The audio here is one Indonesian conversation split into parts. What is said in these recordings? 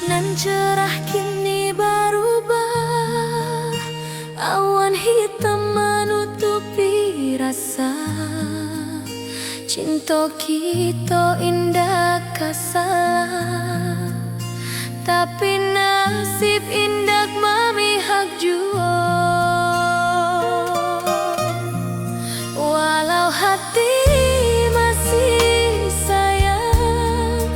Nan cerah kini berubah, awan hitam menutupi rasa. Cinta kita indah kasalah, tapi nasib indah memihak jua. Walau hati masih sayang,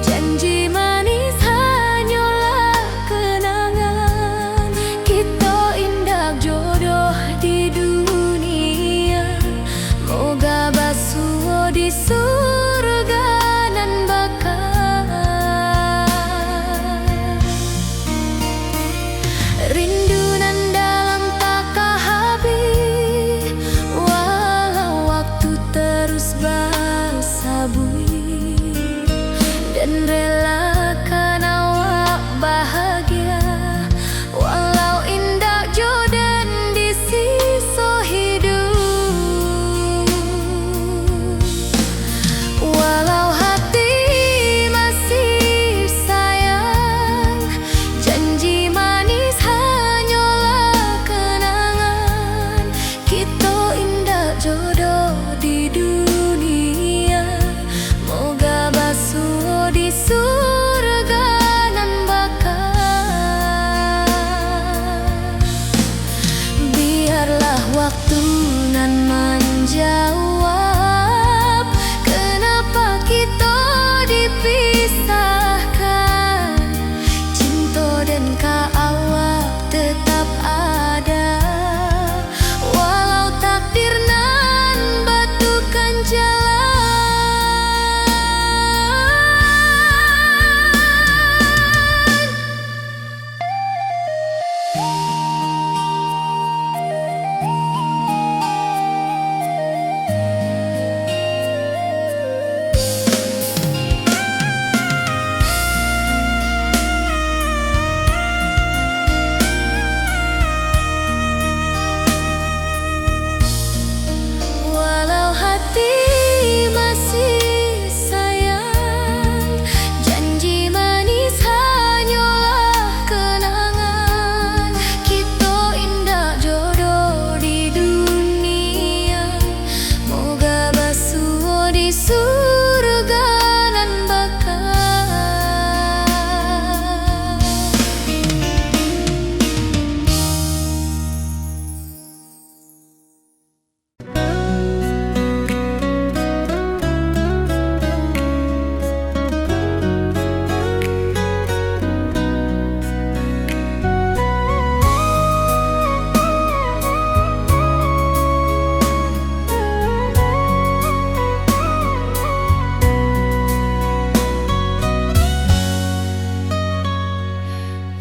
janji manis hanyalah kenangan. Kita indah jodoh di dunia, moga basuh di surga nan bakal. Rindu nan dalam tak habis, walau waktu terus bersabui, dan relakan awak bahagia walau indah jodan di sisa hidup. Walau hati masih sayang, janji manis hanyalah kenangan. Kita indah jodoh di dunia, moga basuh di surga nan bakal. Biarlah waktu nan menjawab kenapa kita dipisahkan. Cinta dan awak tetap ada, walau takdir nan batukan jalan. Walau hati masih sayang, janji manis hanyalah kenangan. Kita indah jodoh di dunia, moga basuh di surga nan bakal.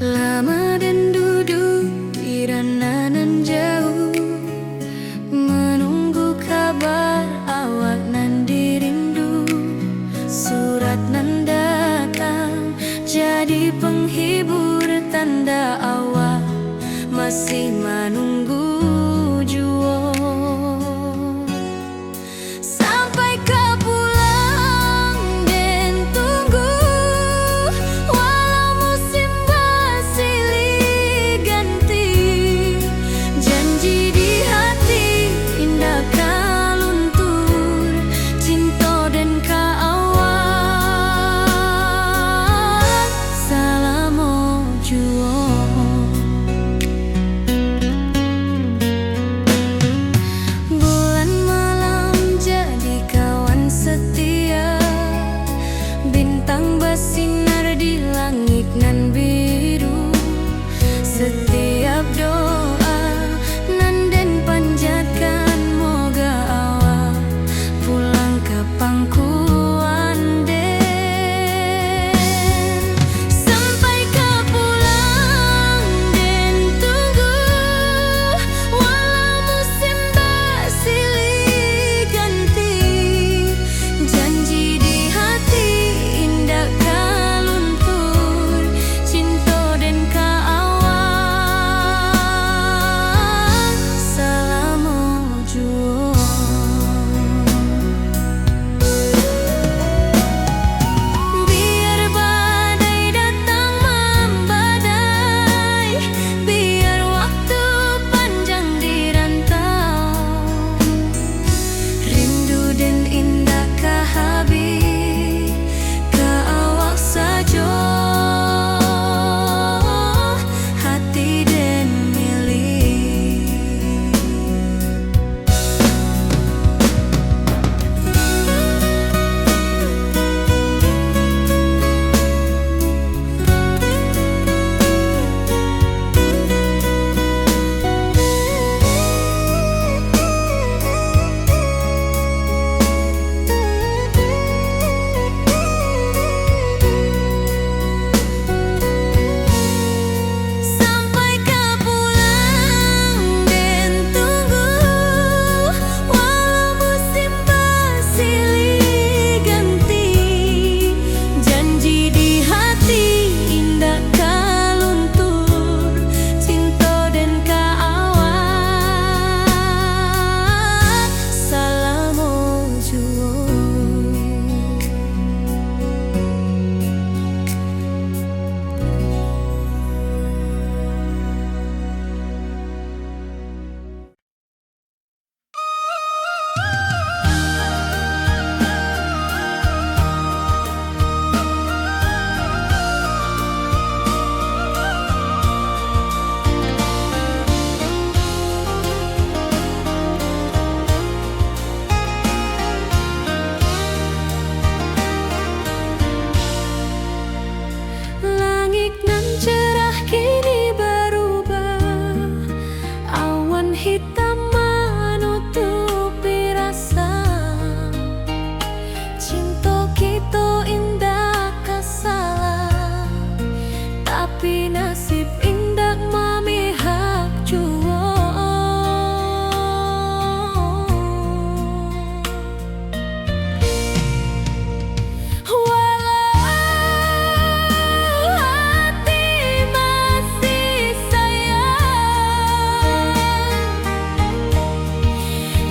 Lama dan duduk di ranah nan jauh, menunggu kabar awak nan dirindu. Surat nan datang jadi penghibur, tanda awak masih menunggu jua. Sampai kau pulang dan tunggu, walau musim bersilih ganti. Janji di hati indah kau luntur, cinta dan awak salam jua.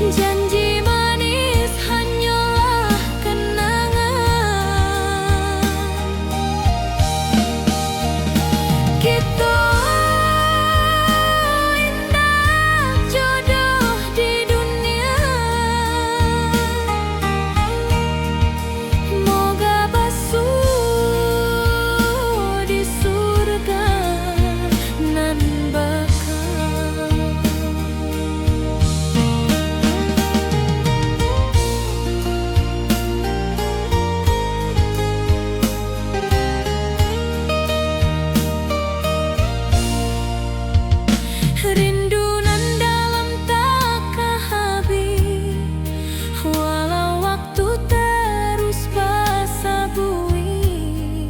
Janji manis hanyalah kenangan. Kita indah jodoh di dunia. Moga basuh di surga nan bakal. Rindu nan dalam takkan habis, walau waktu terus basa bui,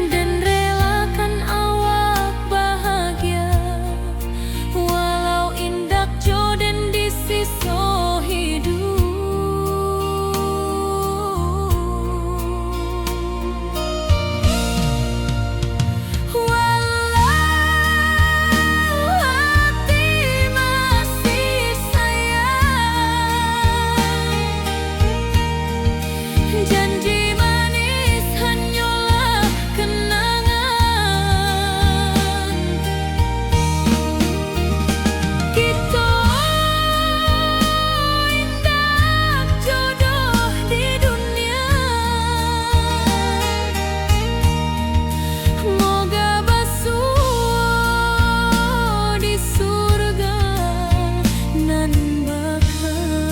dan relakan awak bahagia, walau indak jodoh di sisa hidup. Walau hati masih sayang, janji manis hanyalah kenangan. Kita indah jodoh di dunia. Moga basuh di surga nan bakal.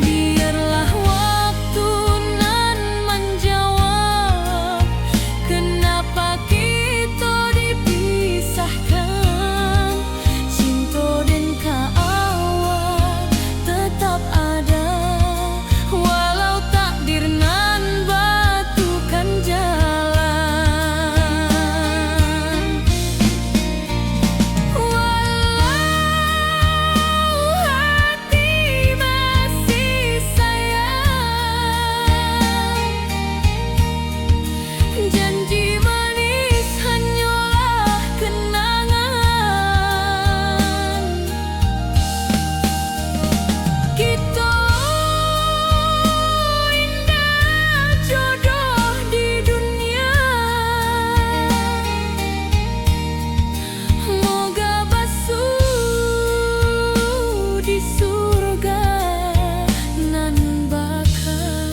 Biarlah waktu nan menjawab kenapa kita dipisahkan. Cinta dan kaawak tetap ada, walau takdir nan batukan jalan. Walau hati masih sayang, janji manis hanyalah kenangan. Kita indah jodoh di dunia. Moga basuh di surga nan bakal.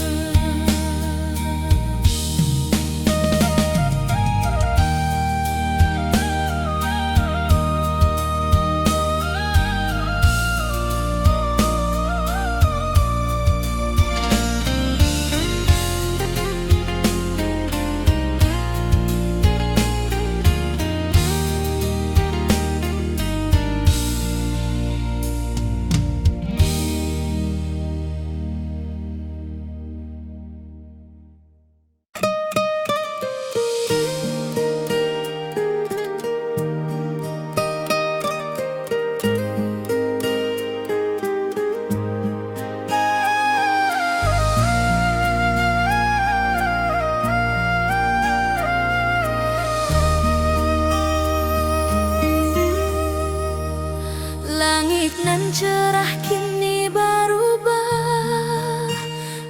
Langit nan cerah kini berubah,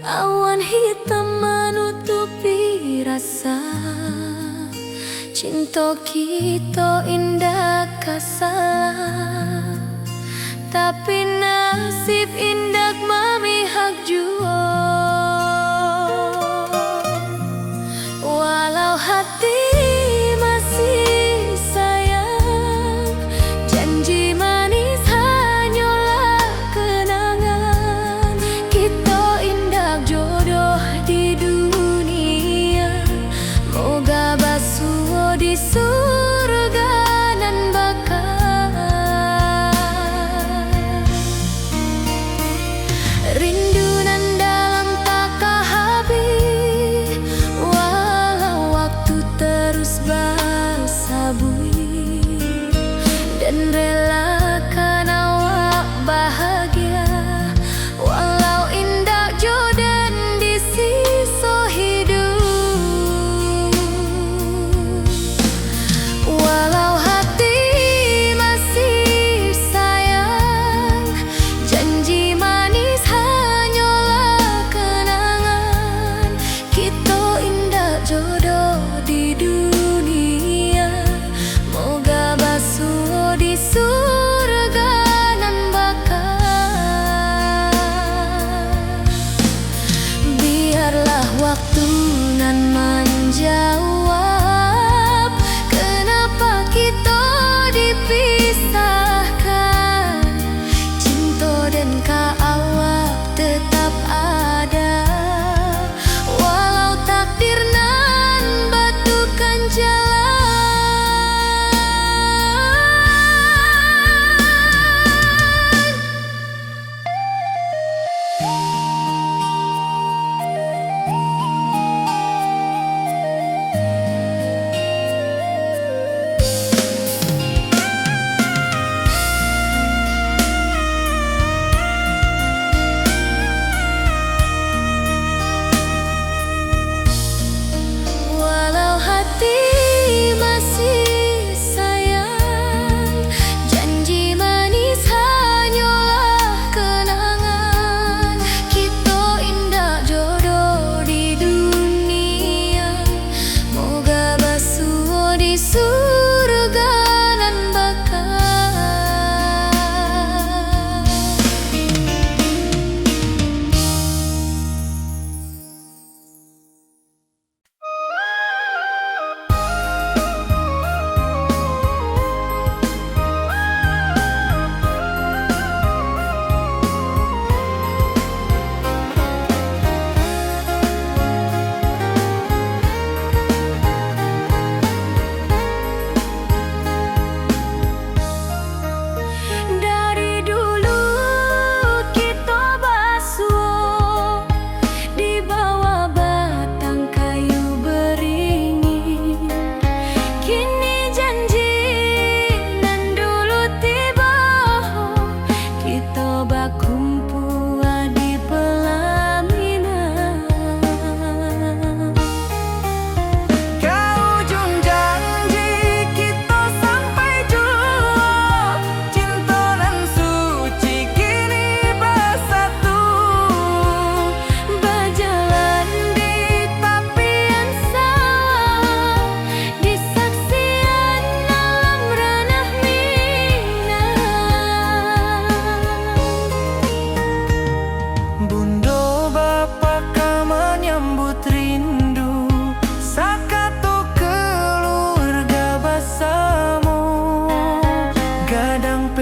awan hitam menutupi rasa. Cinta kita indah kasalah, tapi nasib indah memihak jua. Walau hati masih sayang, janji manis hanyalah kenangan. Kita indah jodoh di dunia. Moga basuh di surga nan bakal.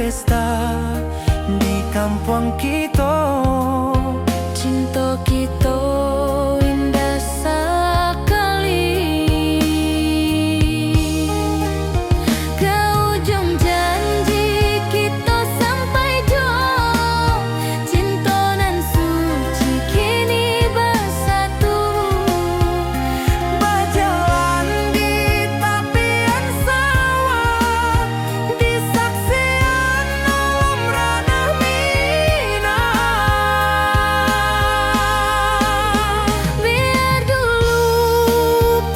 pesta di kampung kita. Cinta kita indah sekali. Ke ujung janji kita sampai jauh. Cinta nan suci kini bersatu. Berjalan di tepian sawah, di saksian alam ranah Minang. Biar dulu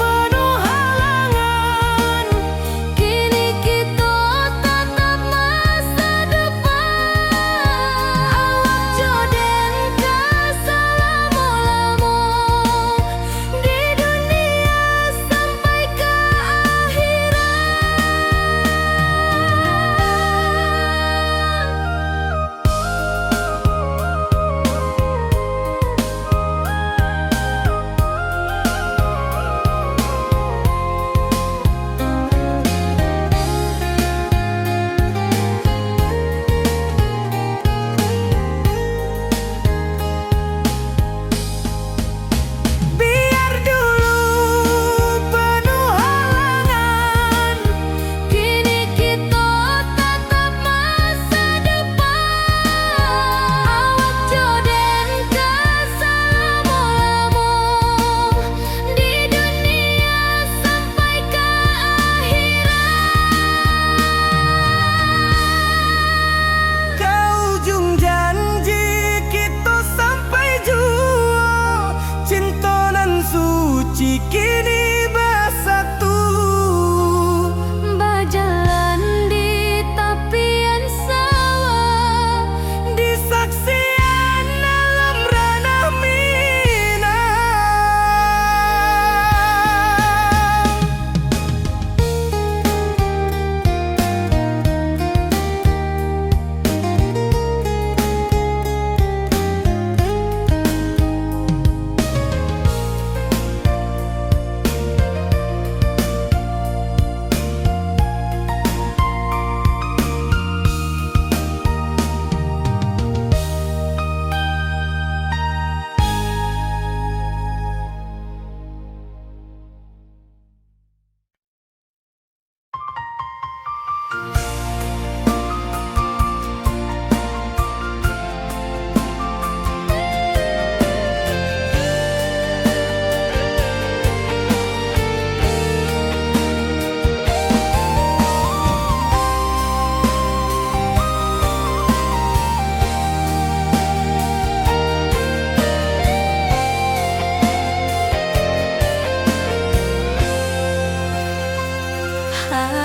penuh halangan, kini kita tatap masa depan. Awak joden ka selama-lama di dunia sampai ke akhirat. Biar dulu penuh halangan, Kini kita tatap masa depan. Awak joden ka selama-lama di dunia sampai ke akhirat. ke ujung janji kita sampai jua. Cinta nan suci kini bersatu. Berjalan di tepian sawah, Di saksian alam ranah Minang.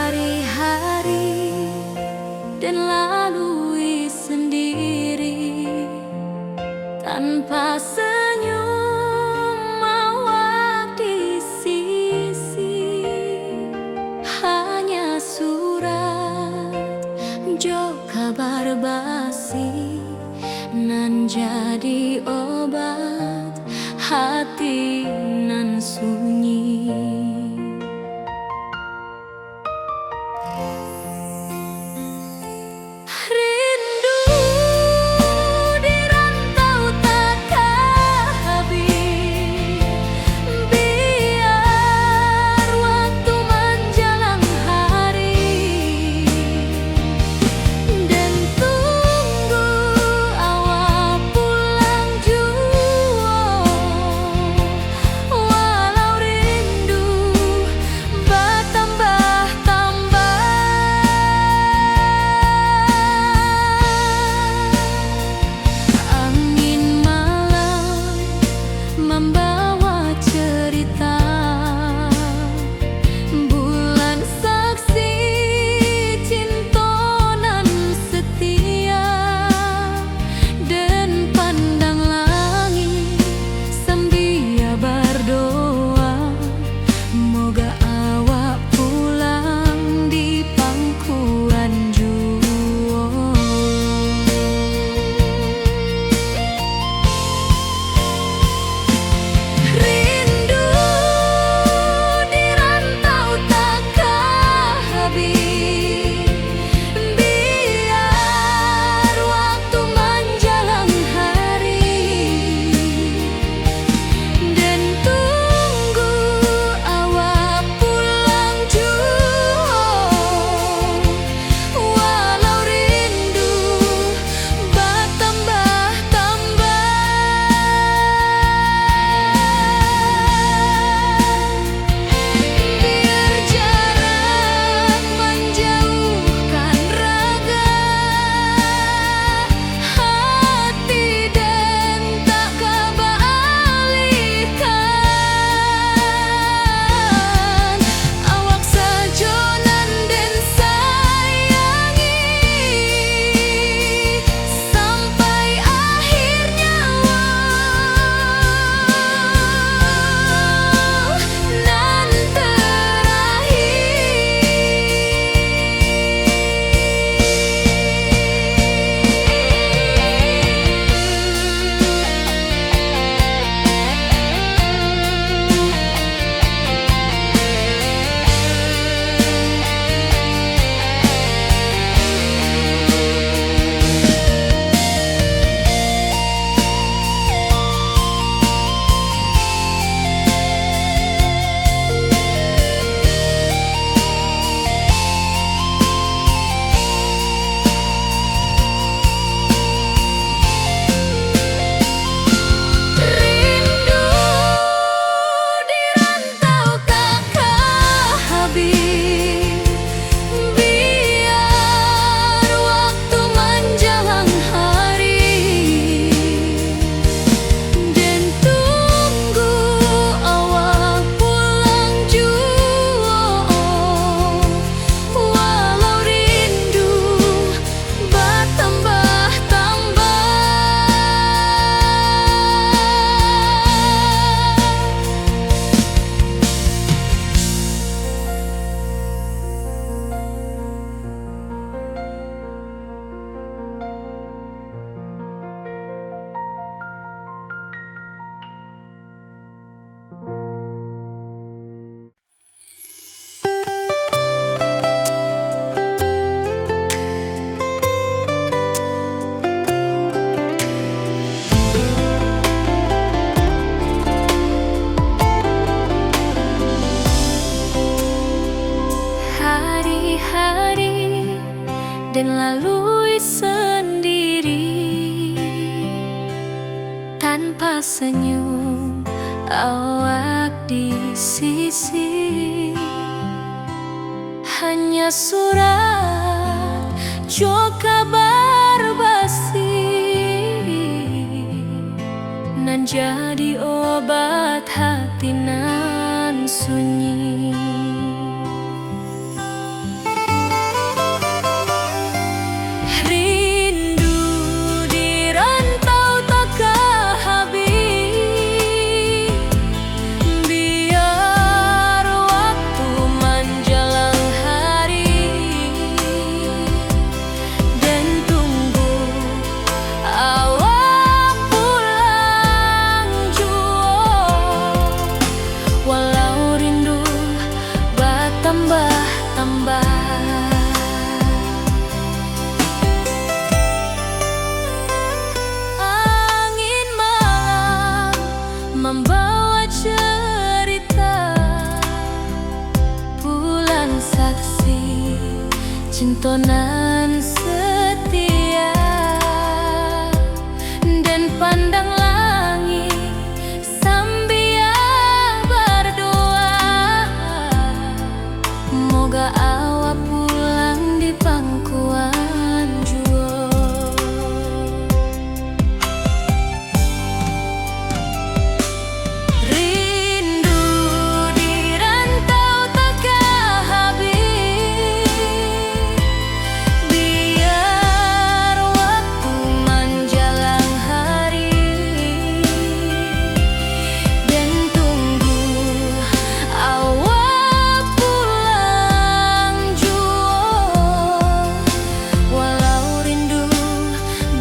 hari-hari dan lalui sendiri tanpa senyum awak di sisi. Hanya surat jo kabar basi nan jadi obat hati nan sunyi. Rindu di rantau takkan habis. Biar waktu menjelang hari dan tunggu awak pulang jua. melalui sendiri. Tanpa senyum awak di sisi, hanya surat jo kabar basi, nan jadi obat hati nan sunyi. Rindu di rantau takkan habis, biar waktu menjelang hari, dan tunggu awak pulang jua. Walau rindu bertambah-tambah, angin malam membawa cerita, bulan saksi cinta nan setia, dan pandang langit sambil berdoa, moga awak pulang di pangkuan jua. Rindu di rantau takkan habis, biar waktu menjelang hari, dan tunggu awak pulang jua. Walau rindu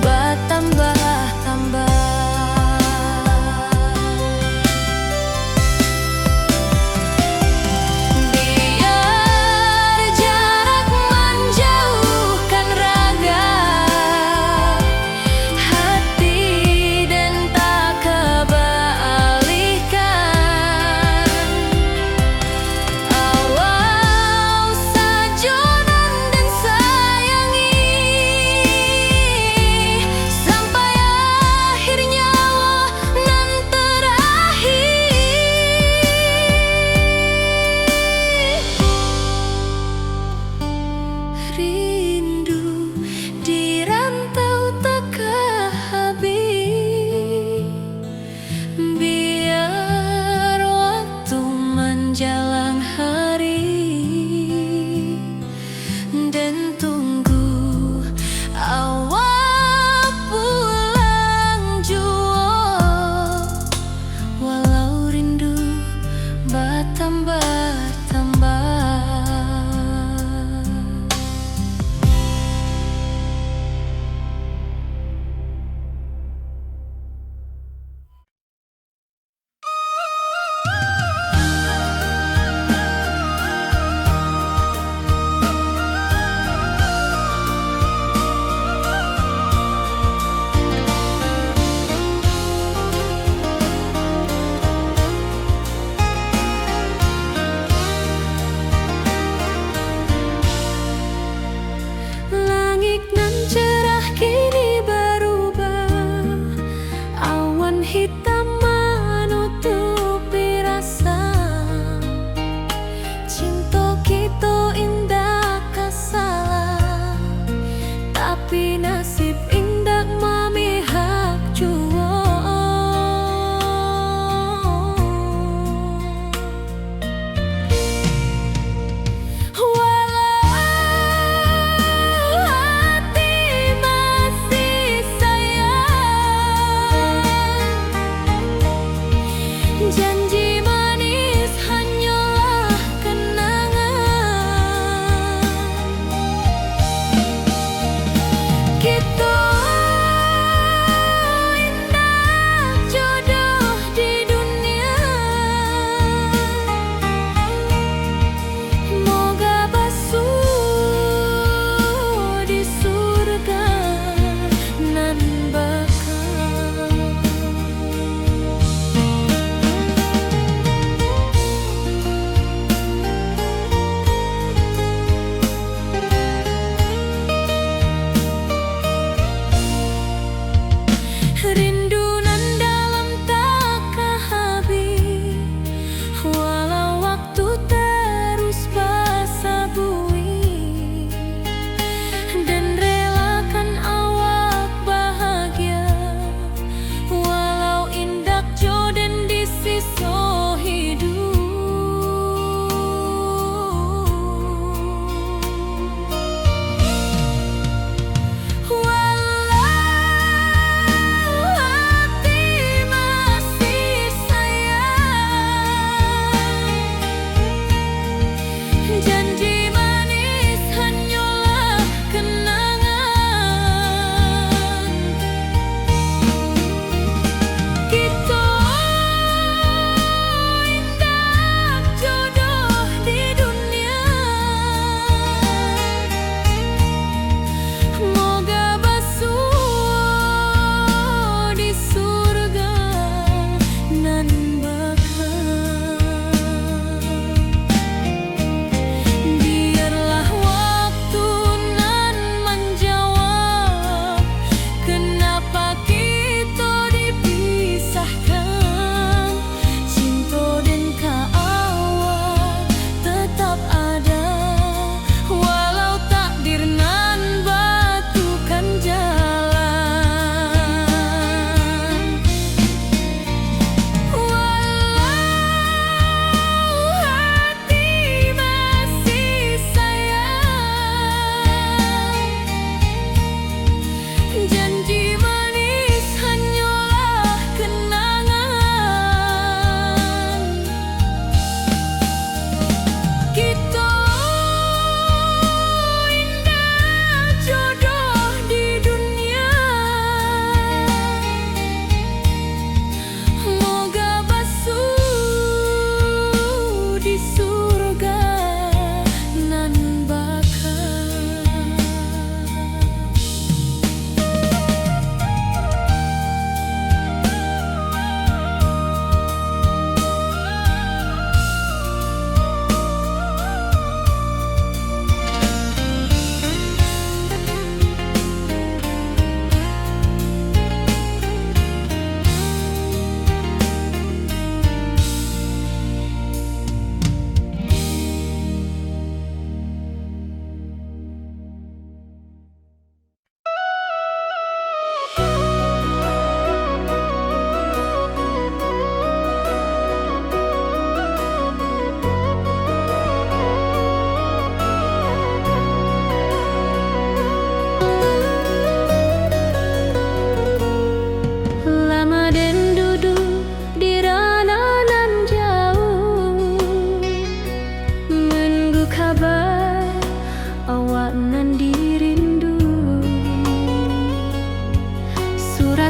bertambah-tambah, biar jarak menjauhkan raga hati, dan tak kebalikan. Awak sajonan dan sayangi, sampai akhir nyawa nan terakhir. Rindu di rantau takkan habis, biar waktu menjelang hari, dan tunggu awak pulang jua. Walau rindu bertambah-tambah. Langit nan cerah kini berubah, awan hitam menutupi rasa. Cinta kita indah kasalah, tapi nasib indah memihak jua. Hati masih sayang, janji manis hanyalah kenangan. Kita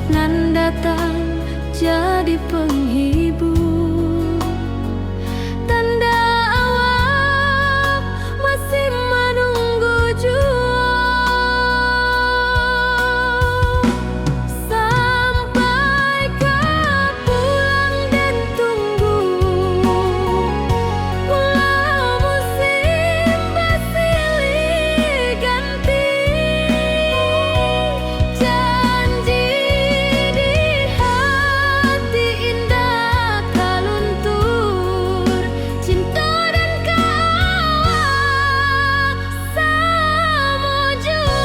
setiap nan datang jadi penghibur. Tanda awal masih menunggu jua, sampai kau pulang dan tunggu. Walau musim bersilih ganti, janji di hati indah kaluntur. Cinta dan kawal sama jua.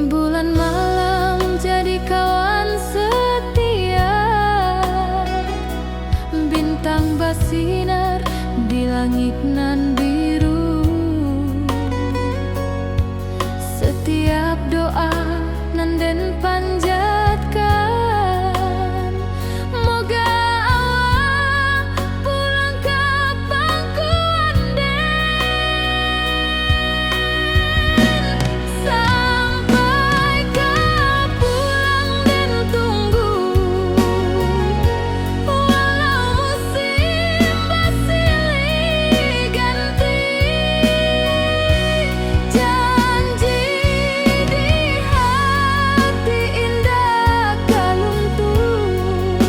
Bulan malam jadi kawan setia, bintang bersinar di langit nan biru. Setiap doa nan den panjatkan, moga awak pulang ke pangkuan den. Sampai kau pulang dan tunggu, walau musim bersilih ganti, janji di hati indah kaluntur.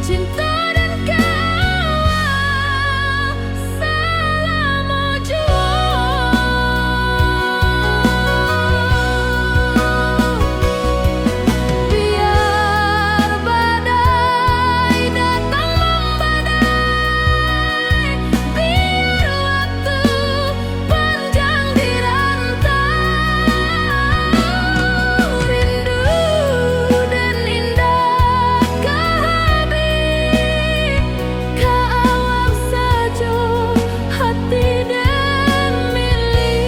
Cinta dan kawal selama jua. Biar badai datang membadai, biar waktu panjang dirantau, rindu dan indah kehabis, kawal saja hati dan milik.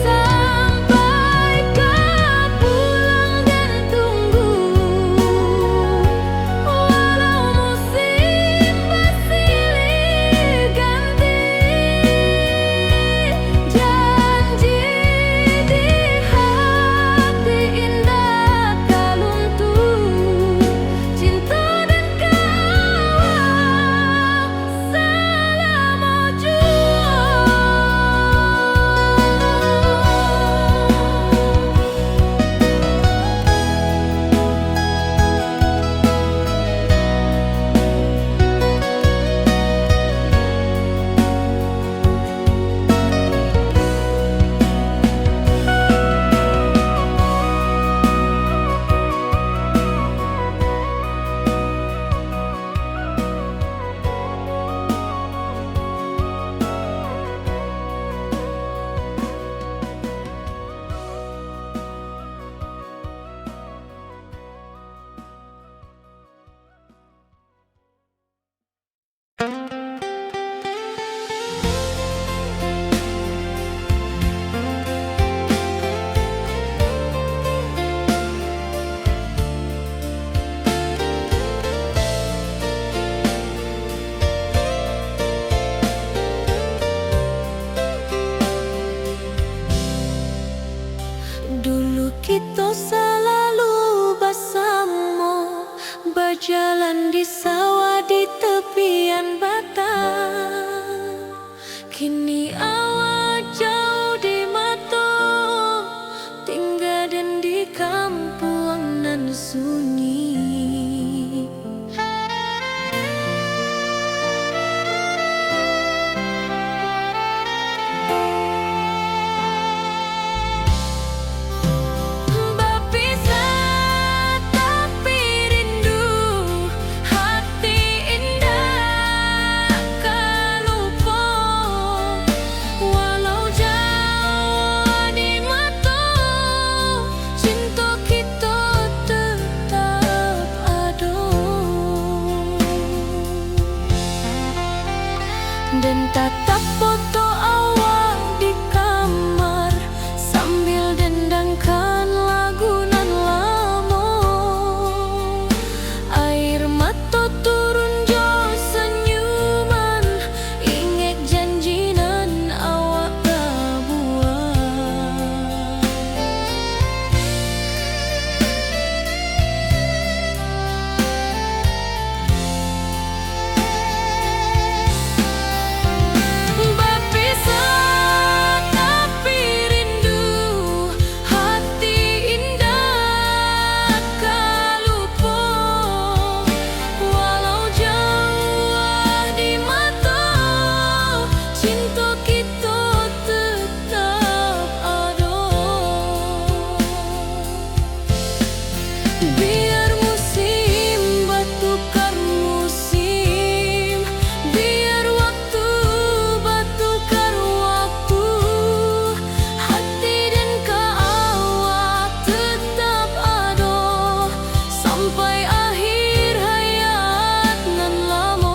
Sampai kau pulang dan tunggu, walau musim bersilih ganti, janji di hati indah kaluntur. Cinta dan kawal selama jua. Dulu kita selalu bersama, berjalan di sawah di tepian batang. Kini awak jauh di mata, tinggal dan di kampung nan sunyi. Berpisah tapi rindu, hati indah kelupa. Walau jauh di mata, cinta kita tetap ada. Dan tatap foto awal cinta kita tetap ada. Biar musim bertukar musim, biar waktu bertukar waktu, hati dan kawak tetap ada sampai akhir hayat nan lama.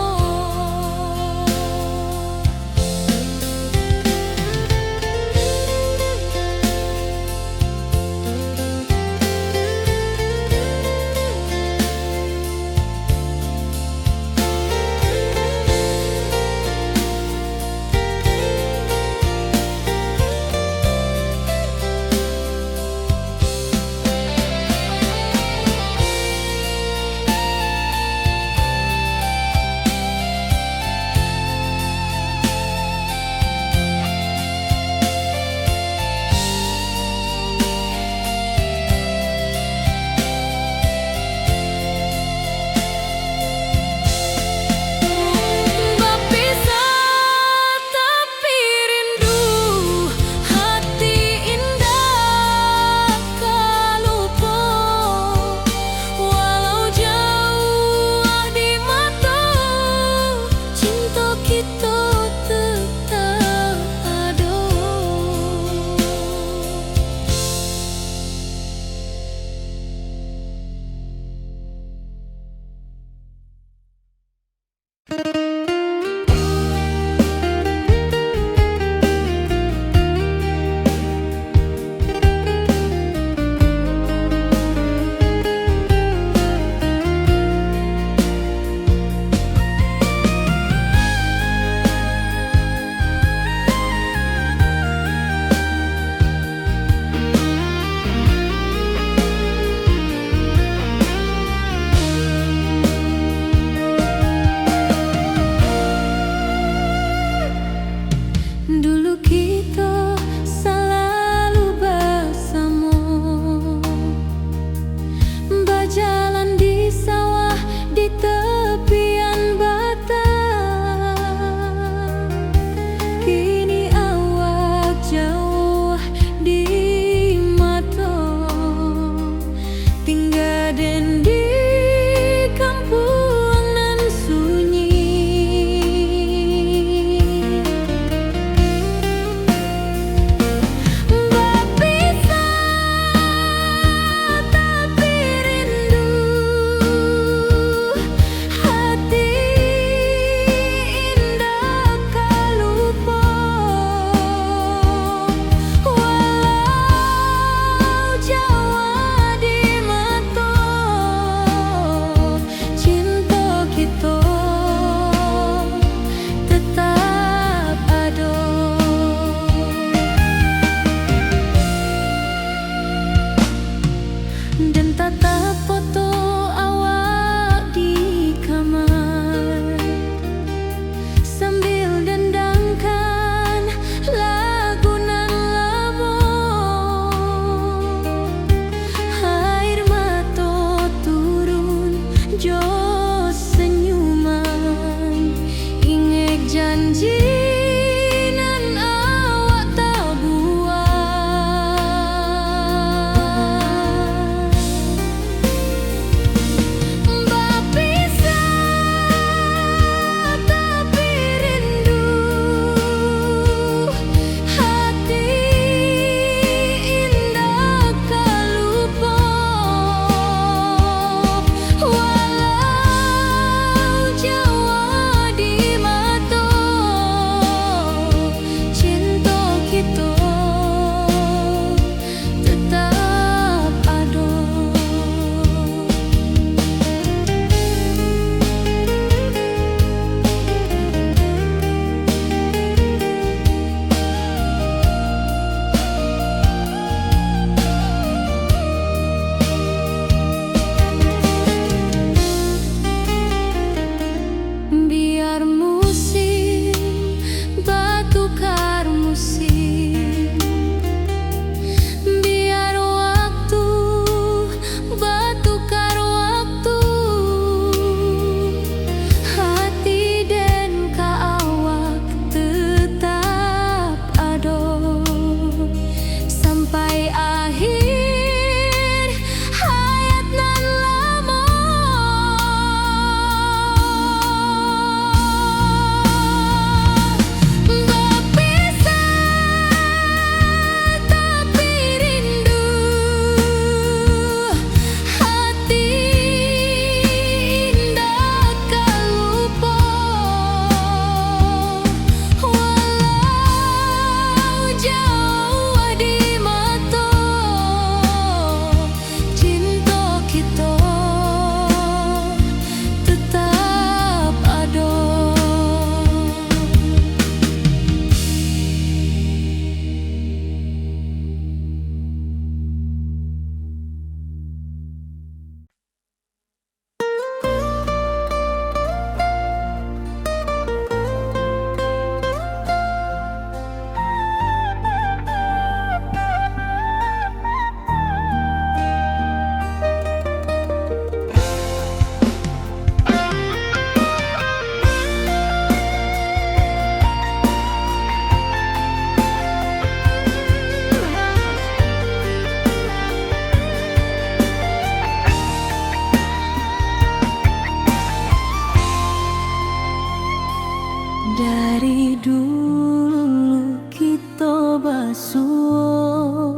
suo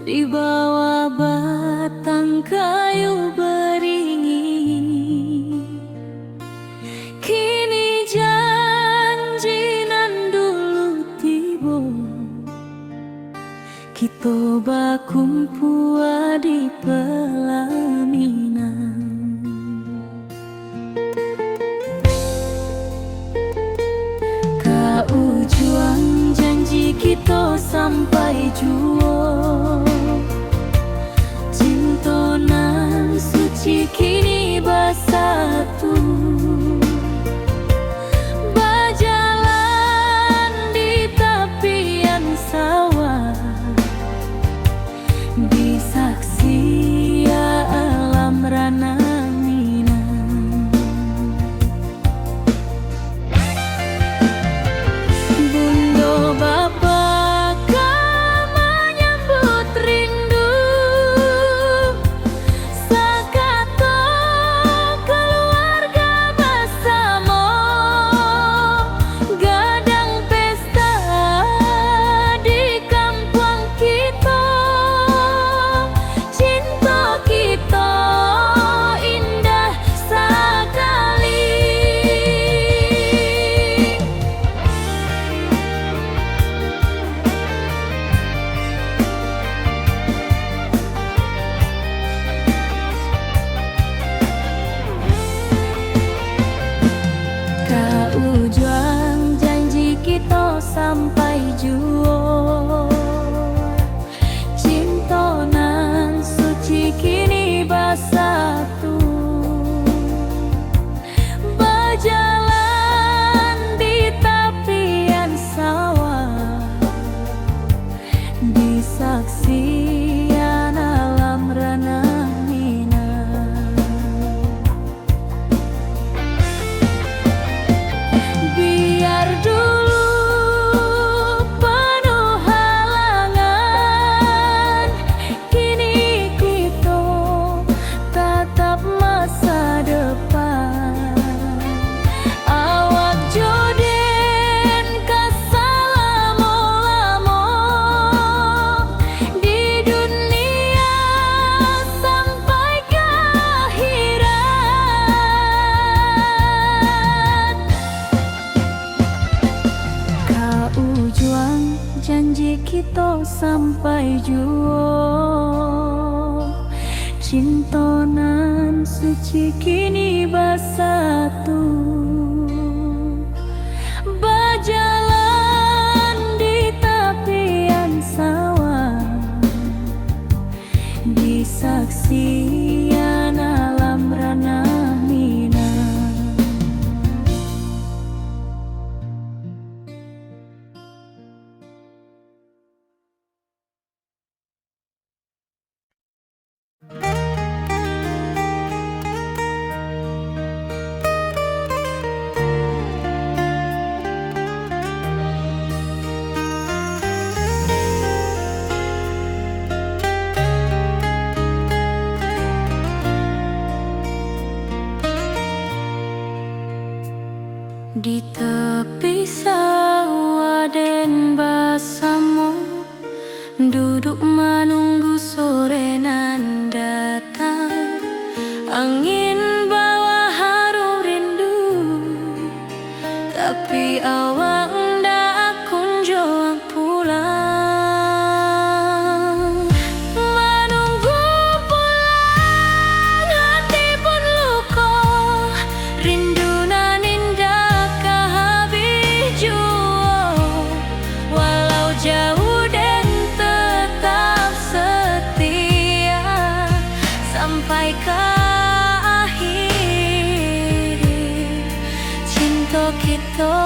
di bawah batang kayu beringin. Kini janji nan dulu tiba, kita bakumpul di pelaminan. Kau juang janji kita sampai jua, cinta nan suci kini bersatu. Berjalan di tepian sawah, di saksi alam rana Minang. Bunda bapa kau menyambut rindu, sakato keluarga bersama, gadang pesta di kampung kita. Cinta kita indah sekali. Kau juang janji kita sampai jua, cinta nan suci kini bersatu. Berjalan di tepian sawah, di saksian alam ranah Minang. Biar dulu penuh halangan, kini kita tatap masa depan. Awak joden kesalamo-lamo di dunia sampai ke akhirat. Kau juang janji kita sampai jua, cinta nan suci kini bersatu. Berjalan di tepian sawah, di saksian alam ranah Minang. Di tepi sawah den bersama, duduk menunggu sore nan datang. Angin bawa harum rindu, tapi awak ndak kunjung pulang. Menunggu pulang hati pun luka, rindu nan indah kehabis jua. Walau jauh dan tetap setia sampai ke akhir cinta kita.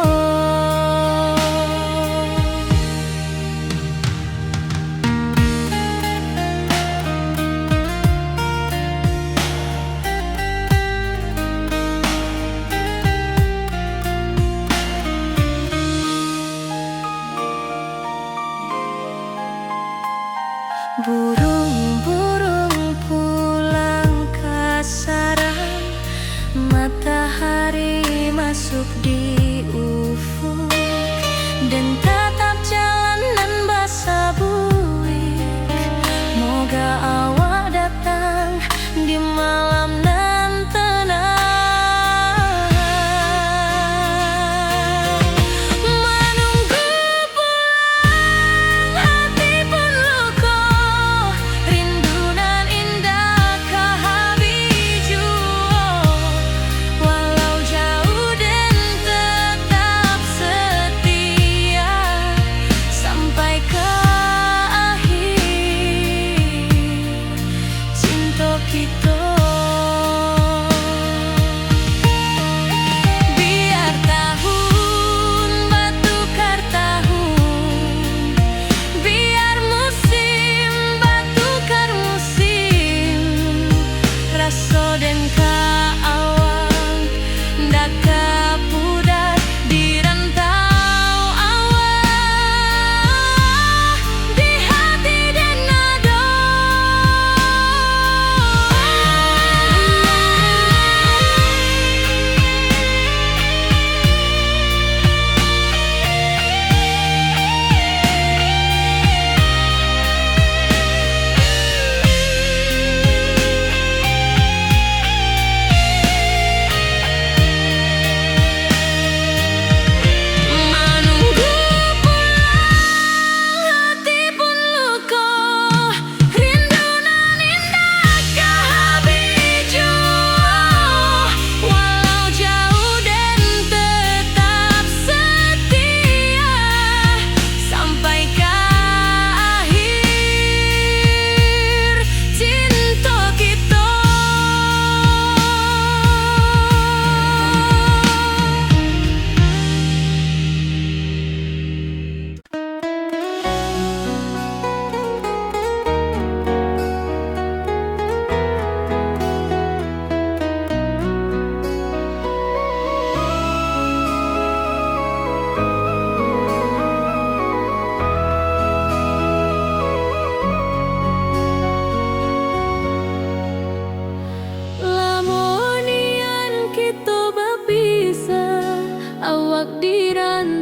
Burung-burung pulang ke sarang, matahari masuk di ufuk dan tatap jalan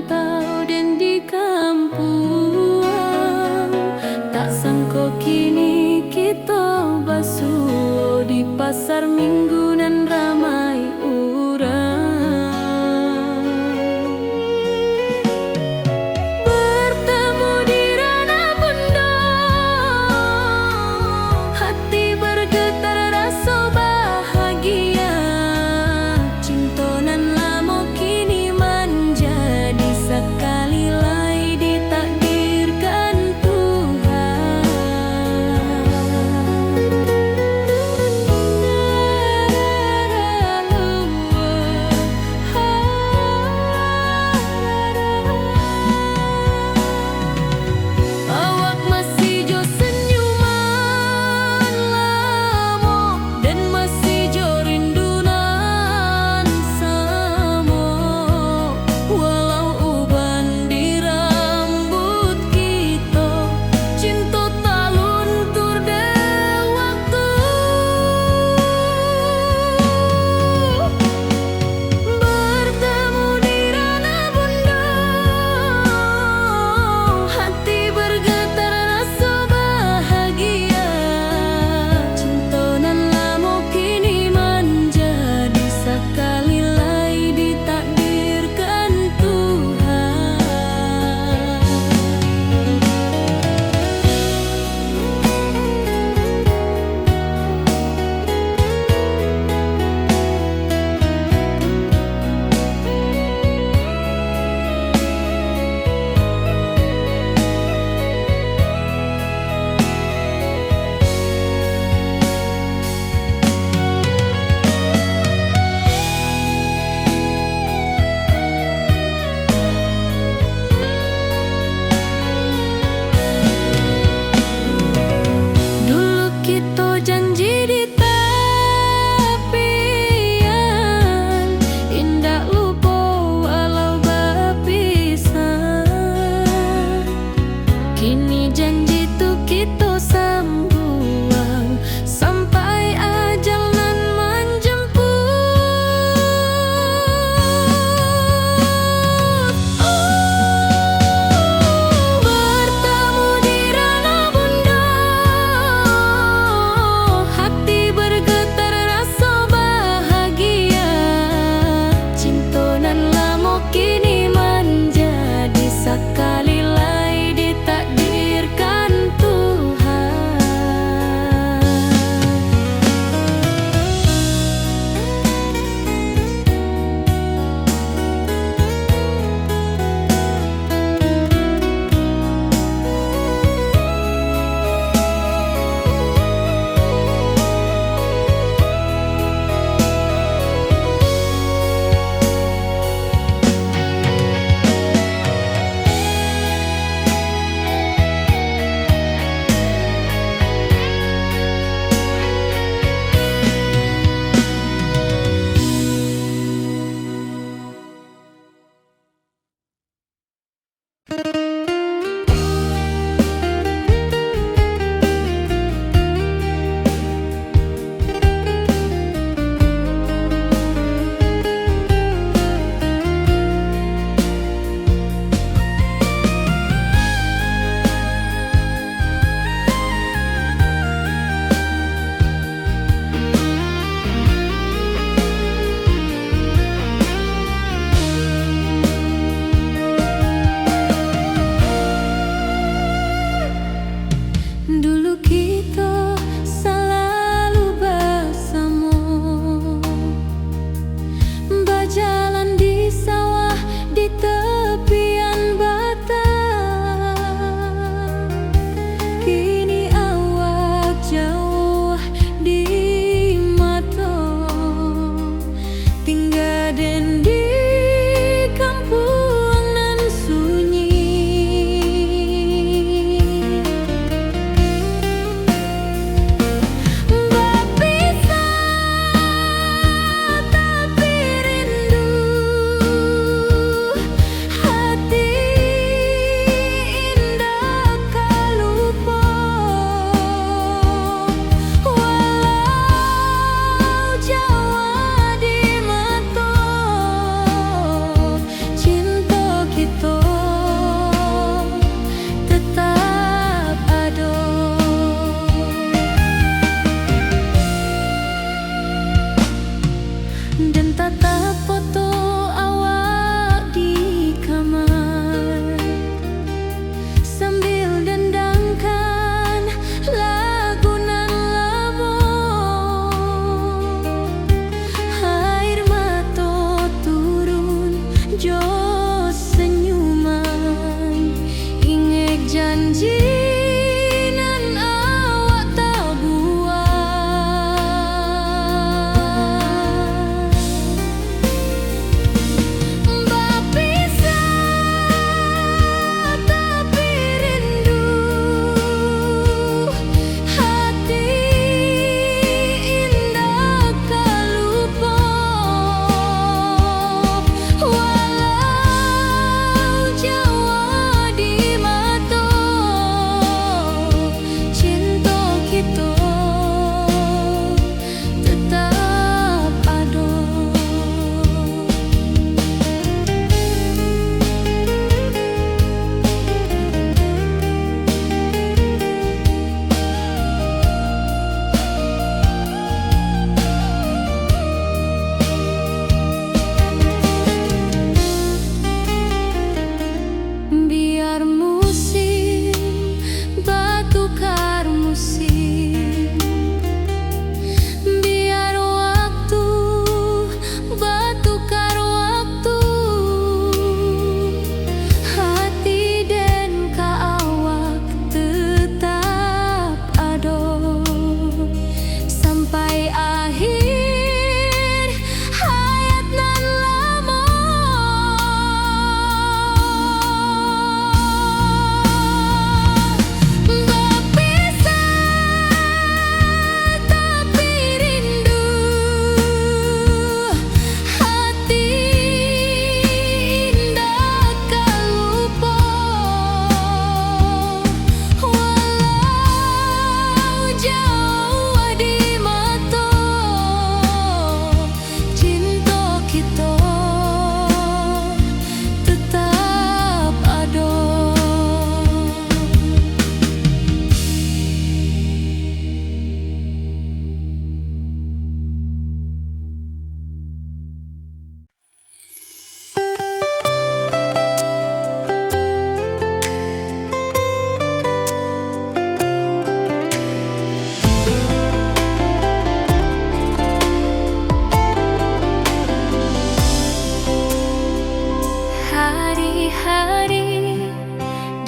merantau dan di kampung. Tak sangko kini kita basuh di pasar minggu nan ramai urang. Bertemu di ranah bunda, hati bergetar rasa bahagia. Cinta nan lama kini menjadi sekali lagi ditakdirkan Tuhan.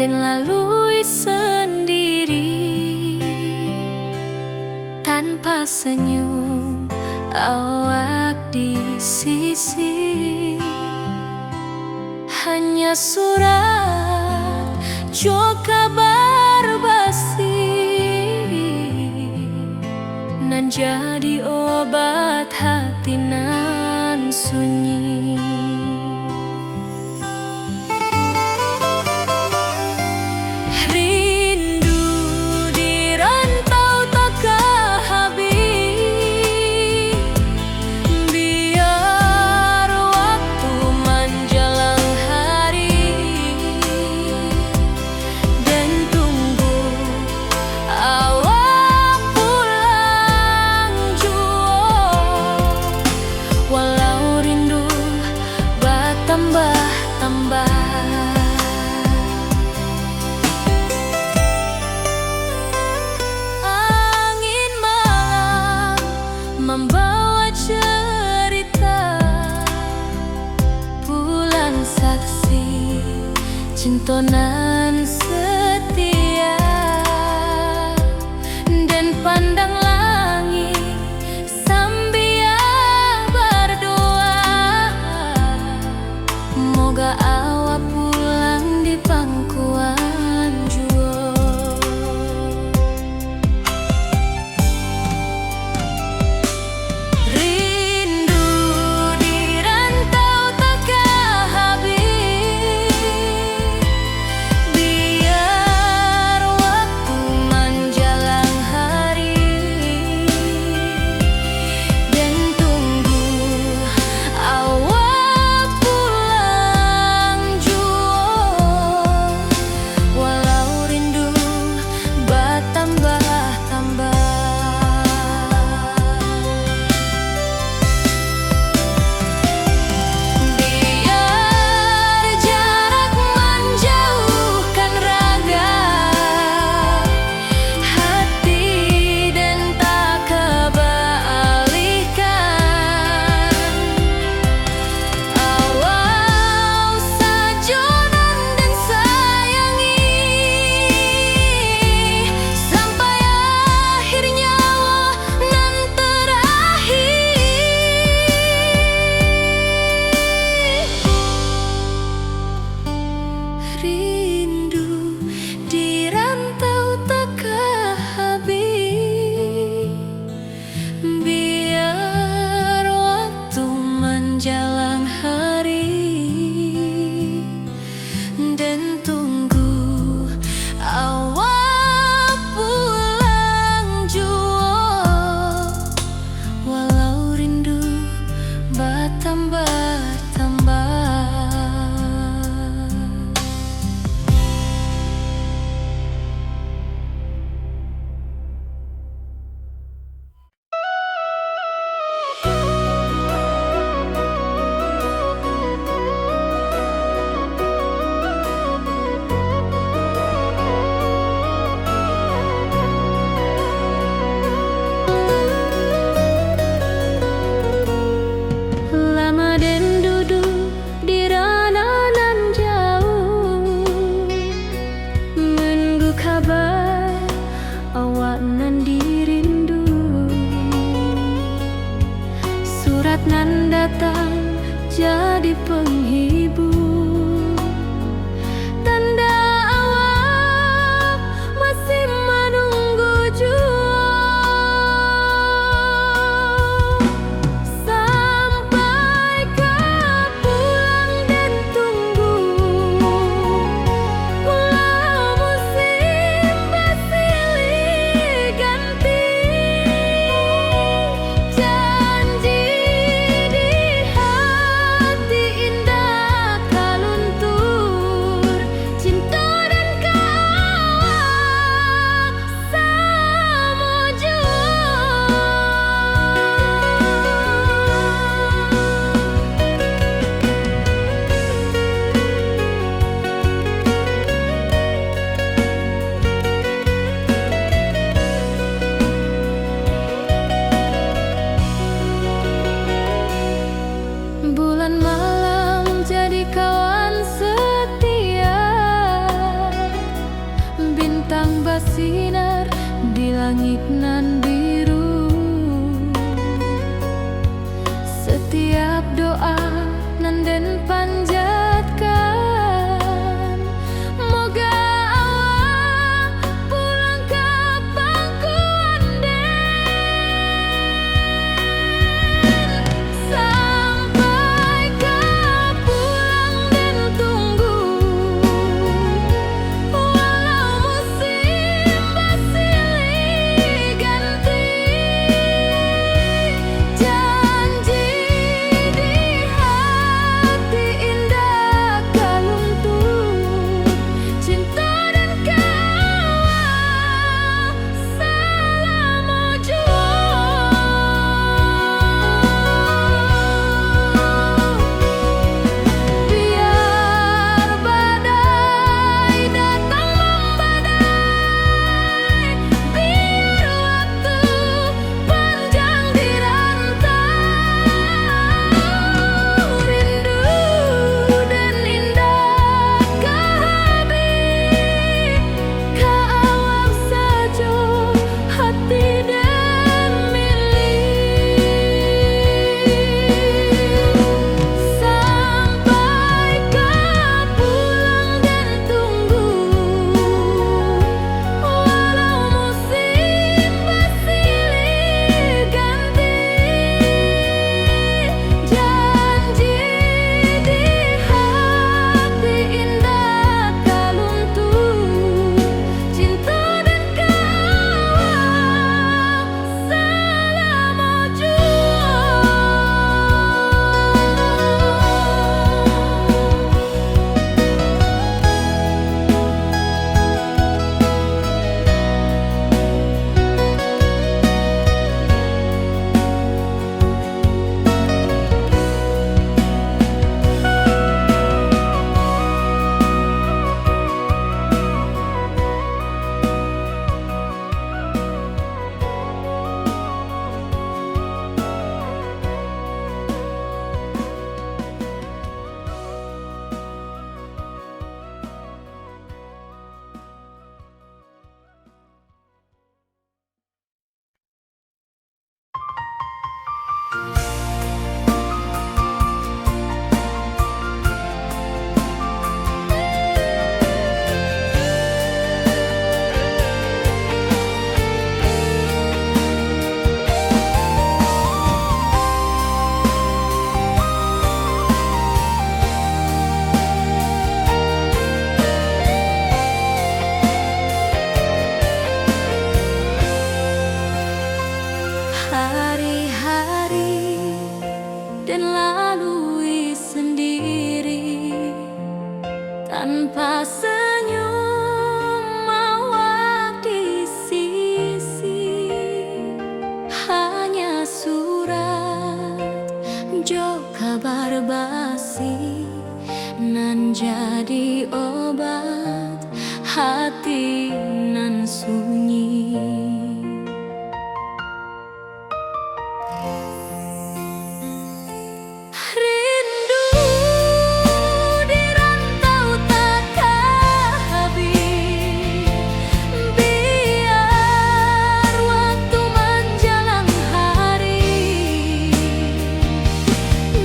dan lalui sendiri tanpa senyum awak di sisi. Hanya surat jo kabar basi nan jadi obat hati nan sunyi. Rindu di rantau takkan habis, biar waktu menjelang hari dan tunggu awak pulang jua. Walau rindu bertambah-tambah, angin malam membawa cerita, bulan saksi cinta nan setia, dan pandang langit sambil berdoa, moga awak pulang di pangkuan jua. Rindu di rantau takkan habis, langit nan biru. Setiap doa nan den panjatkan, moga awak pulang ke pangkuan den. Sampai ke pulang den tunggu, walau musim bersilih ganti. Janji di hati indah kaluntung, cinta dan kawal selama jua. Biar badai datang membadai, biar waktu panjang dirantau, rindu dan indah kehabis, kawal saja hati dan milik. Sampai ke pulang dan tunggu, walau musim bersilih ganti. Janji di hati indah kaluntung, cinta dan kawal selama jua. Hari-hari dan lalui sendiri, tanpa senyum awak di sisi. Hanya surat jo kabar basi nan jadi obat hati nan sunyi. Rindu di rantau takkan habis, biar waktu menjelang hari,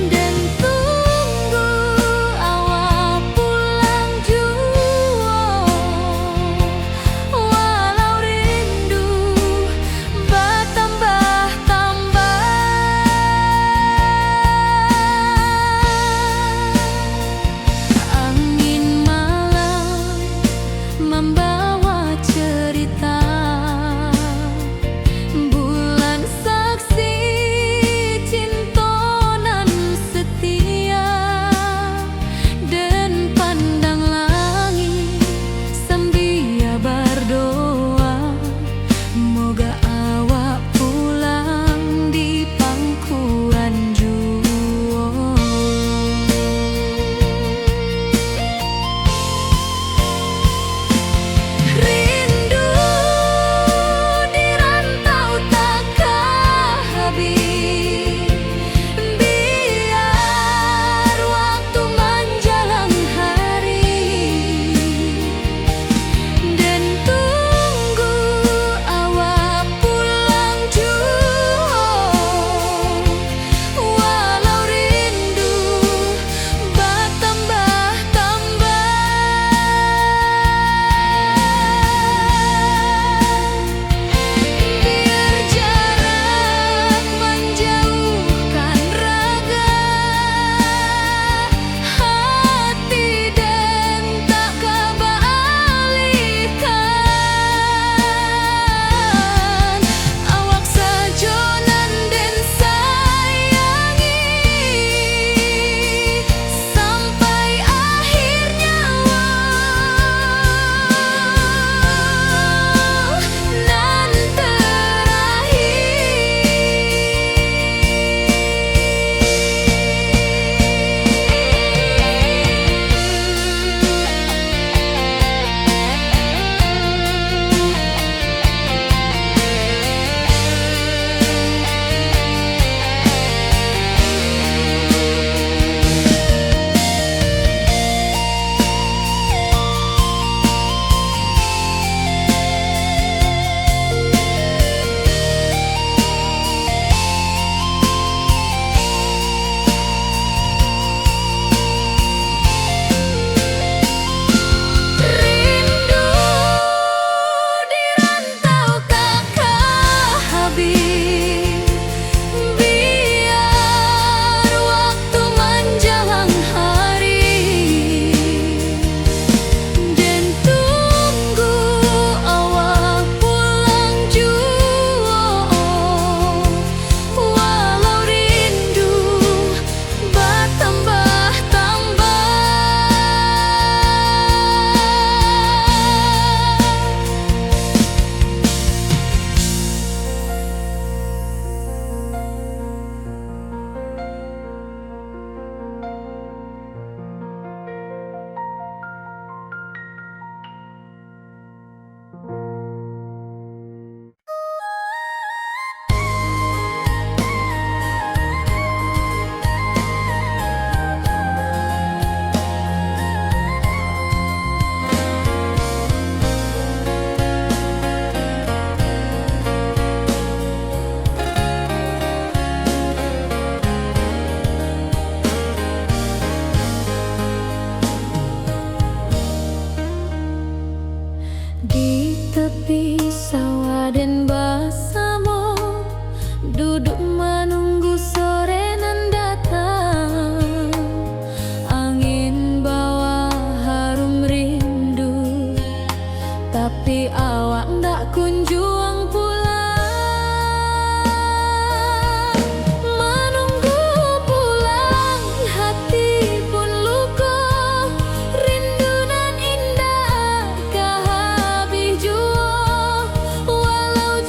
dan tunggu awak pulang jua, Raden bersama duduk menunggu sore nan datang. Angin bawa harum rindu, tapi awak ndak kunjung pulang. Menunggu pulang hati pun luka, rindu nan indah kah habis jua. Walau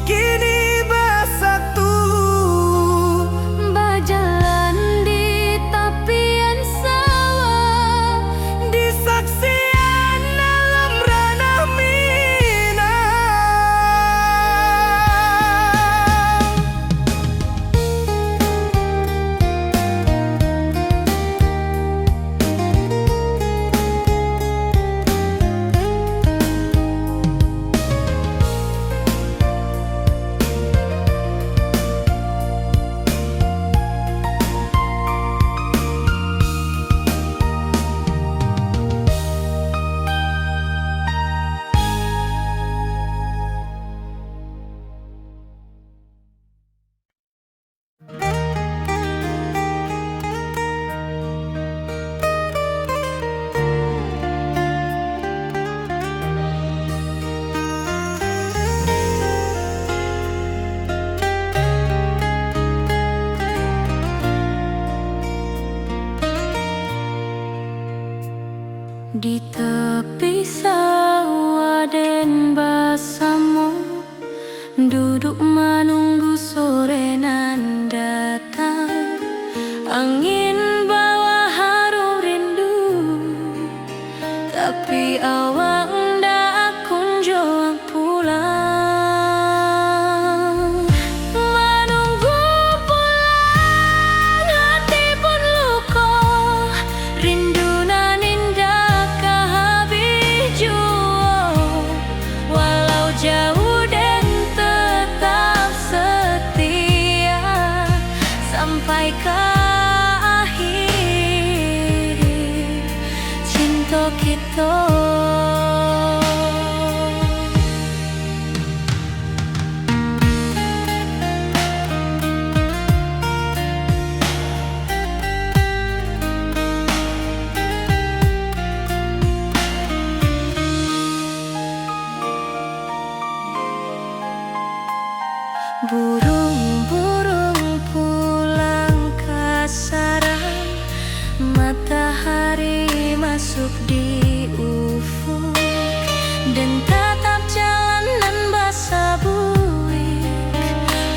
kini bersatu. Berjalan di tepian sawah, Di saksian alam ranah Minang. di tepi sawah den bersama, duduk menunggu sore nan datang. Angin bawa harum rindu, tapi awak ndak kunjung pulang. Menunggu pulang, hati pun luka, rindu nan indah kehabis jua. Walau jauh dan tetap setia sampai ke akhir cinta kita. Burung-burung pulang ke sarang, matahari masuk di ufuk, dan tatap jalanan basah buik.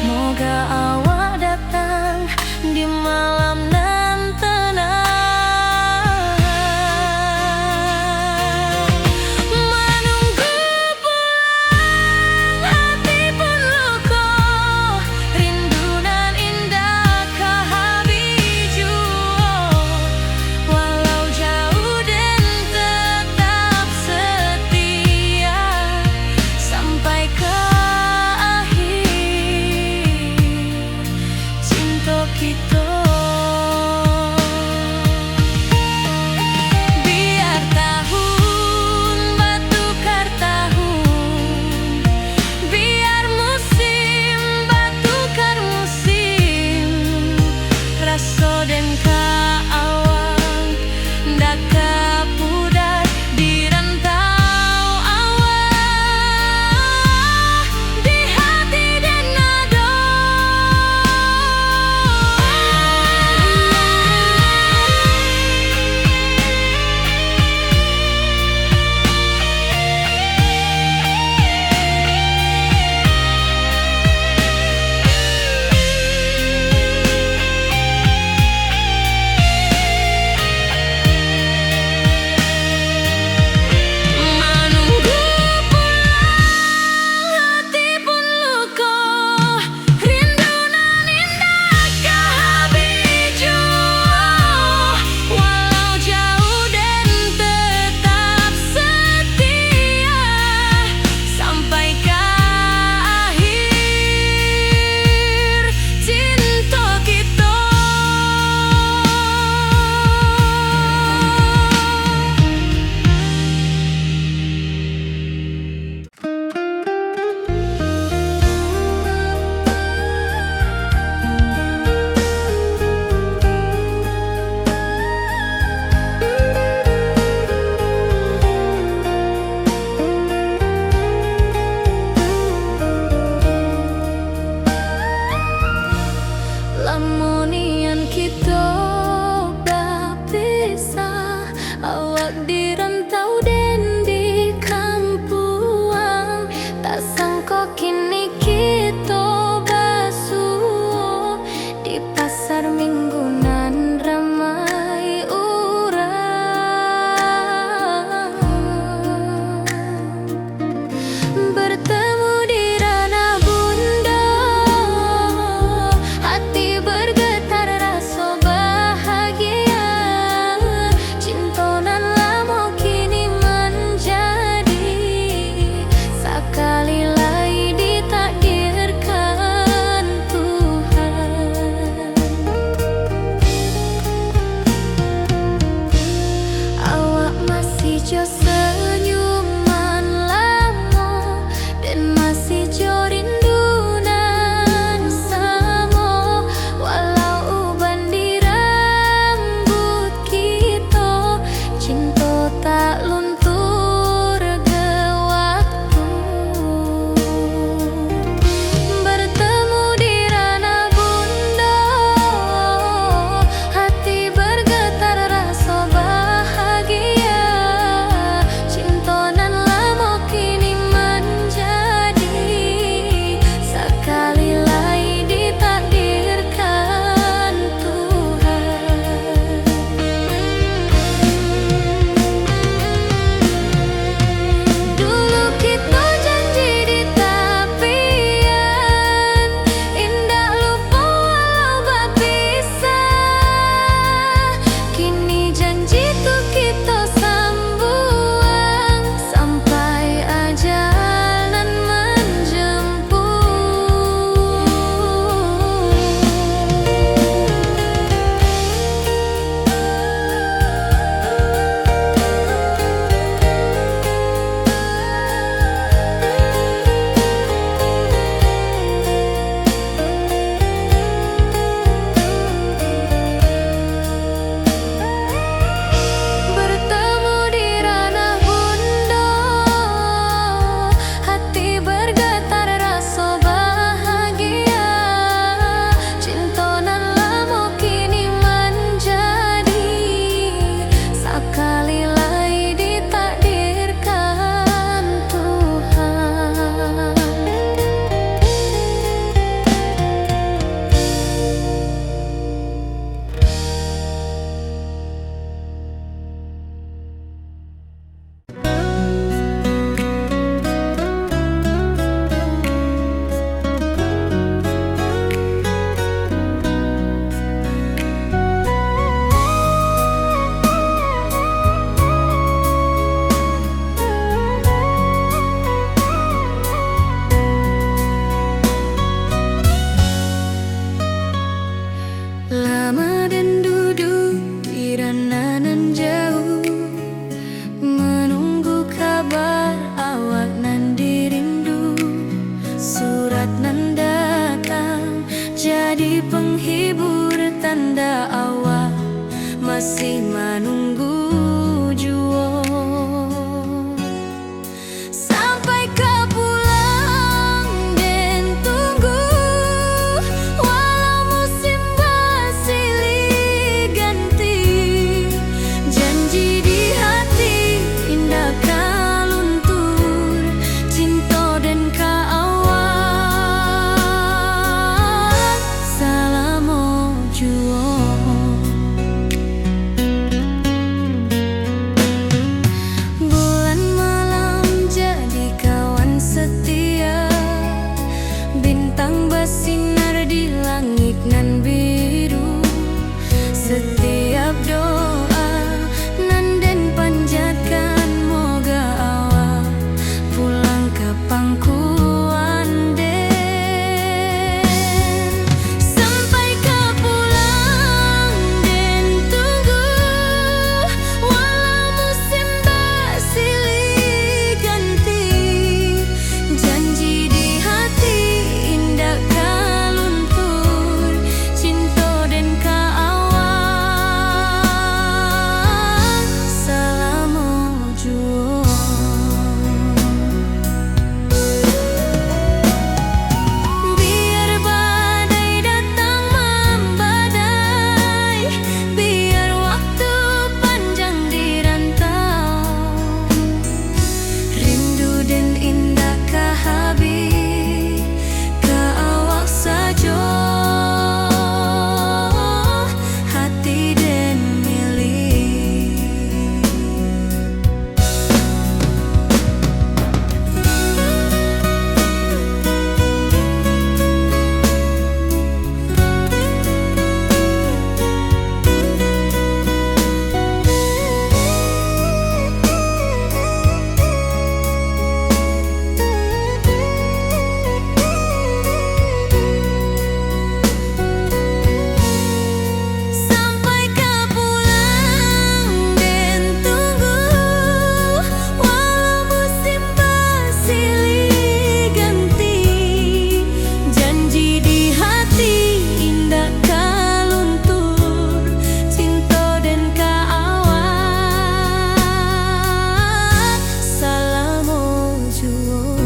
Moga awak datang di malam nan tenang. Menunggu pulang, hati pun luka, Surat nan datang jadi penghibur, tanda awak masih menunggu jua. Sampai kau pulang dan tunggu, walau musim bersilih ganti. Janji di hati indah kau luntur, cinta dan kau awak selama jua. Bulan malam jadi kawan setia, bintang bersinar di langit nan biru. Setiap doa nan den panjatkan, moga awak pulang ke pangkuan den. Sampai kau pulang dan tunggu, walau musim bersilih ganti. Janji di hati indah kau luntur, cinta dan kau awak selama jua. Biar badai datang membadai, biar waktu panjang dirantau, rindu dan indah kah habis ke awak saja, hati dan milik. Sampai kau pulang dan tunggu, walau musim bersilih ganti. Janji di hati indah kau luntur, cinta dan kau awak selama jua.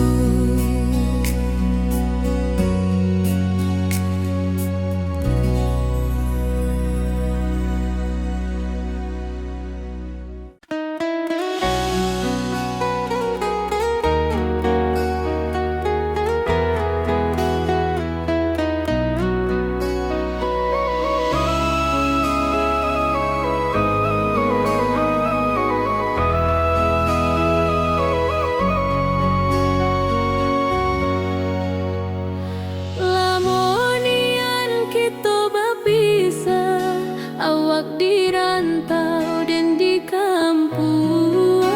Lamonian kita berpisah, awak di rantau dan di kampung.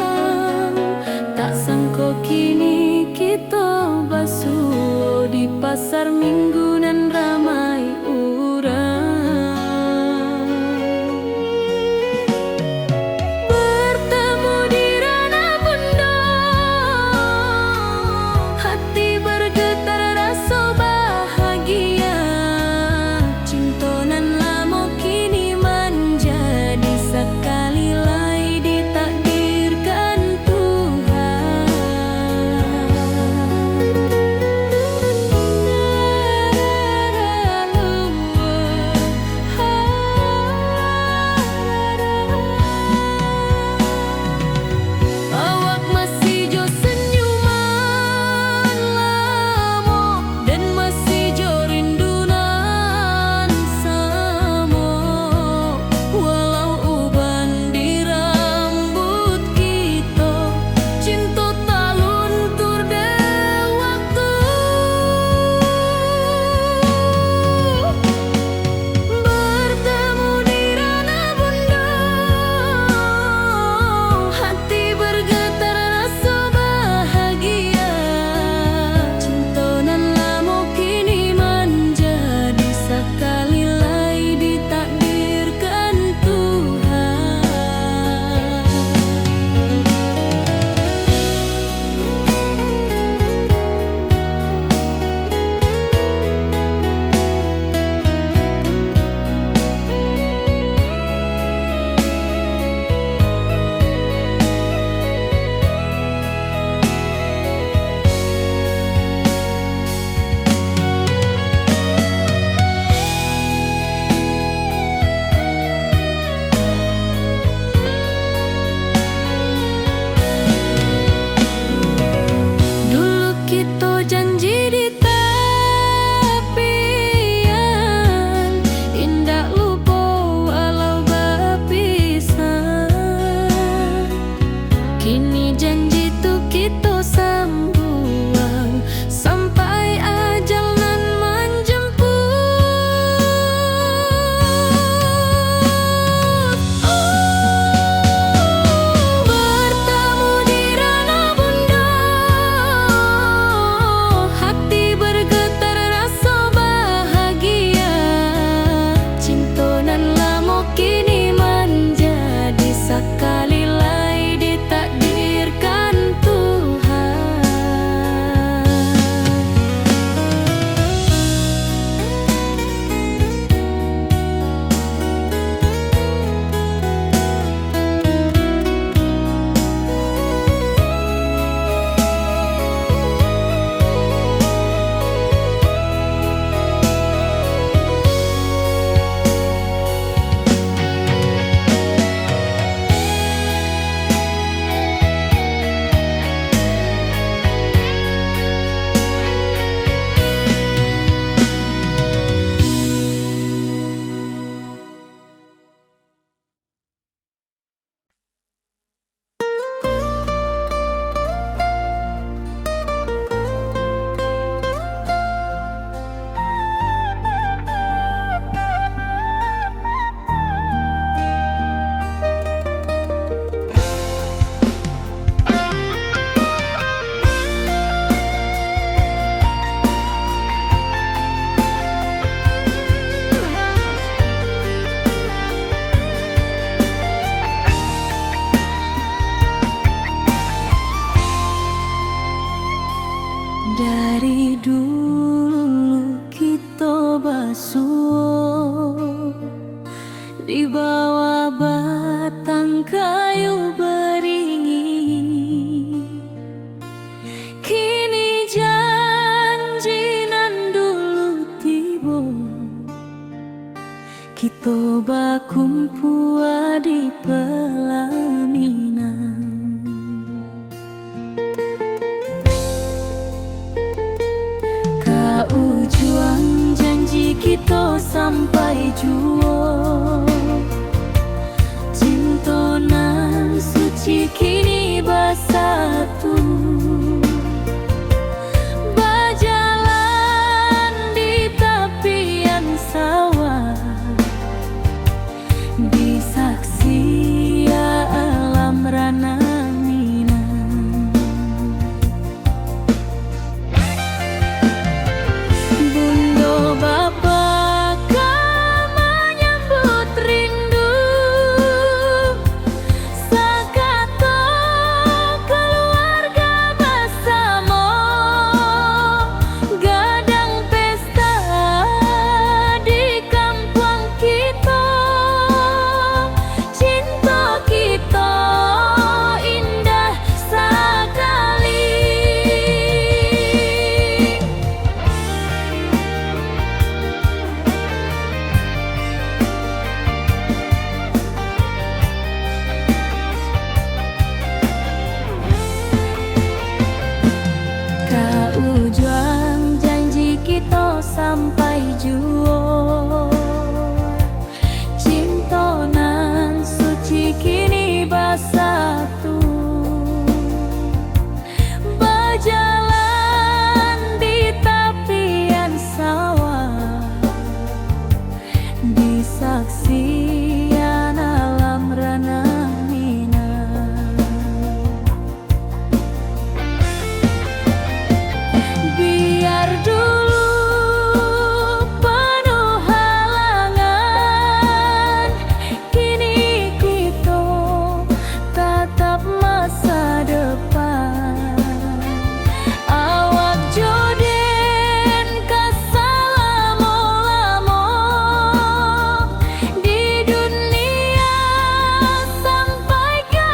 Tak sangka kini kita basuh di pasar minggu nan ramai urang. Bertemu di ranah bunda, hati bergetar rasa bahagia. Cinta nan lama kini menjadi sekali lagi ditakdirkan Tuhan. toba kumpua di pelaminan. Kau juang janji kita sampai juo, cintonan suci kini bersatu. Berjalan di tepian sawah, disaksi alam rana Minang. Bunda bapa kau menyambut rindu, sakato keluarga bersama, gadang pesta di kampung kita. Cinta kita indah sekali. Kau juang janji kita sampai juo, cintonan suci kini bersatu. Berjalan di tepian sawah, disaksikan alam rana Minang. Biar dulu penuh halangan, kini kita tatap masa depan. Awak joden kesalamo-lamo di dunia sampai ke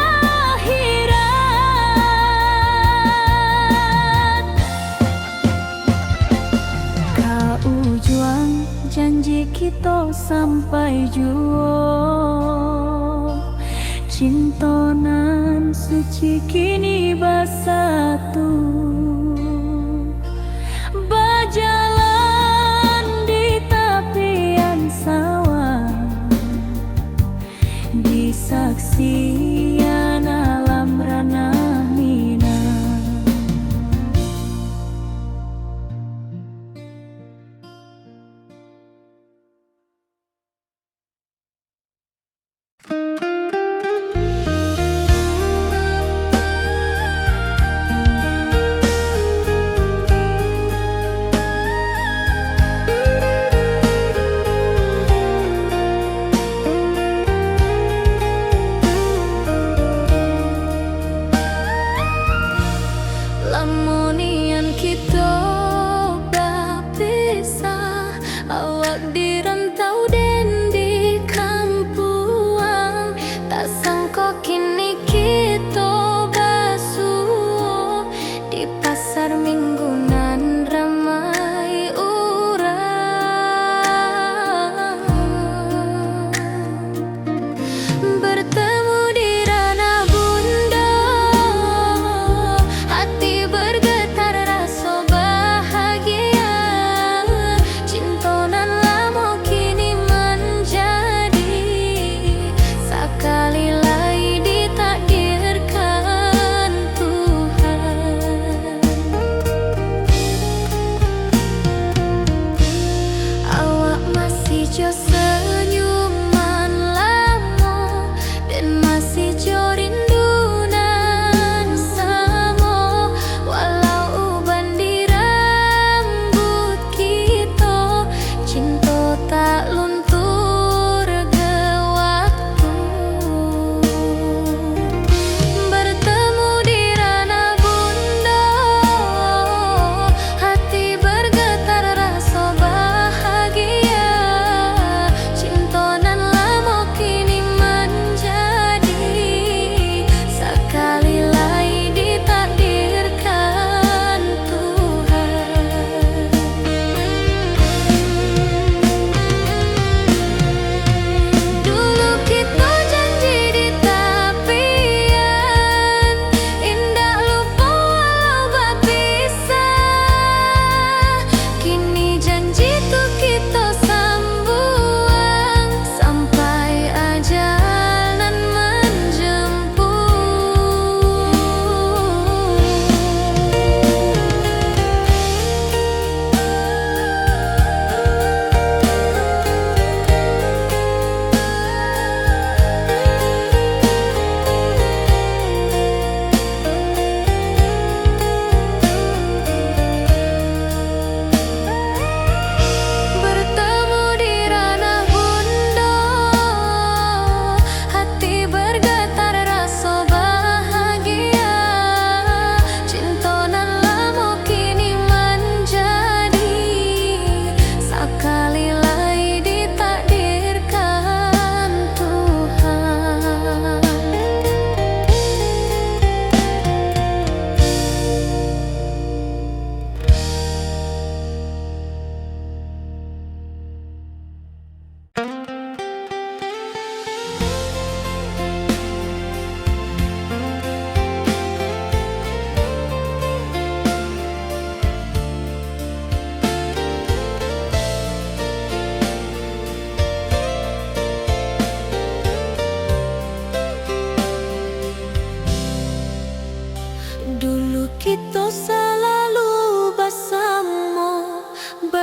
akhirat. Kau juang janji kita sampai juo, cintonan suci kini bersatu. Berjalan di tepian sawah, disaksikan alam rana Minang.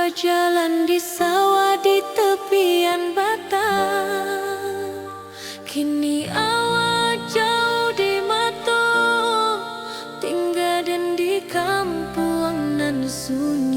berjalan di sawah di tepian batang. Kini awak jauh di mata, tinggal dan di kampung nan sunyi.